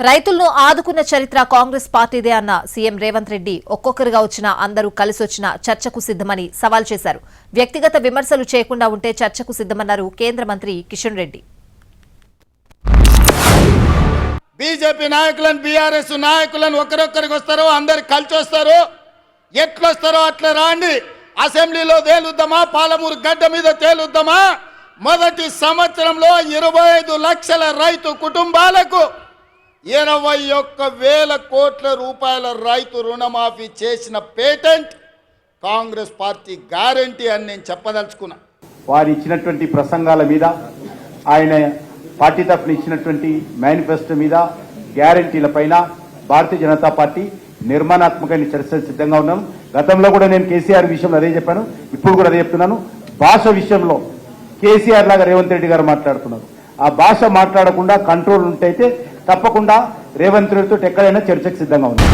రైతులను ఆదుకున్న చరిత్ర కాంగ్రెస్ పార్టీదే అన్న సీఎం రేవంత్ రెడ్డి ఒక్కొక్కరుగా వచ్చినా అందరూ కలిసొచ్చినా చర్చకు సిద్దమని సవాల్ చేశారు. వ్యక్తిగత విమర్శలు చేయకుండా ఉంటే చర్చకు సిద్దమన్నారు కేంద్ర మంత్రి కిషన్ రెడ్డి. బీజేపీ నాయకులను బీఆర్ఎస్ నాయకులను ఒకరొక్కరికి వస్తారో అందరు కలిసి వస్తారో ఎట్లొస్తారో అట్లా రాండి. అసెంబ్లీలో తేలుద్దామా, పాలమూరు గడ్డ మీద తేలుద్దామా. మొదటి సంవత్సరంలో 25 లక్షల రైతు కుటుంబాలకు 21,000 కోట్ల రూపాయల రైతు రుణమాఫీ చేసిన పేటెంట్ కాంగ్రెస్ పార్టీ గ్యారంటీ అని నేను చెప్పదలుచుకున్నా. వారు ఇచ్చినటువంటి ప్రసంగాల మీద, ఆయన పార్టీ తరఫున ఇచ్చినటువంటి మేనిఫెస్టో మీద, గ్యారంటీల పైన భారతీయ జనతా పార్టీ నిర్మాణాత్మకమైన చర్చలు సిద్ధంగా ఉన్నాను. గతంలో కూడా నేను కేసీఆర్ విషయంలో అదే చెప్పాను, ఇప్పుడు కూడా అదే చెప్తున్నాను. భాష విషయంలో కేసీఆర్ లాగా రేవంత్ రెడ్డి గారు మాట్లాడుతున్నారు. ఆ భాష మాట్లాడకుండా కంట్రోల్ ఉంటే తప్పకుండా రేవంత్ రెడ్డితో ఎక్కడైనా చర్చకు సిద్ధంగా ఉంది.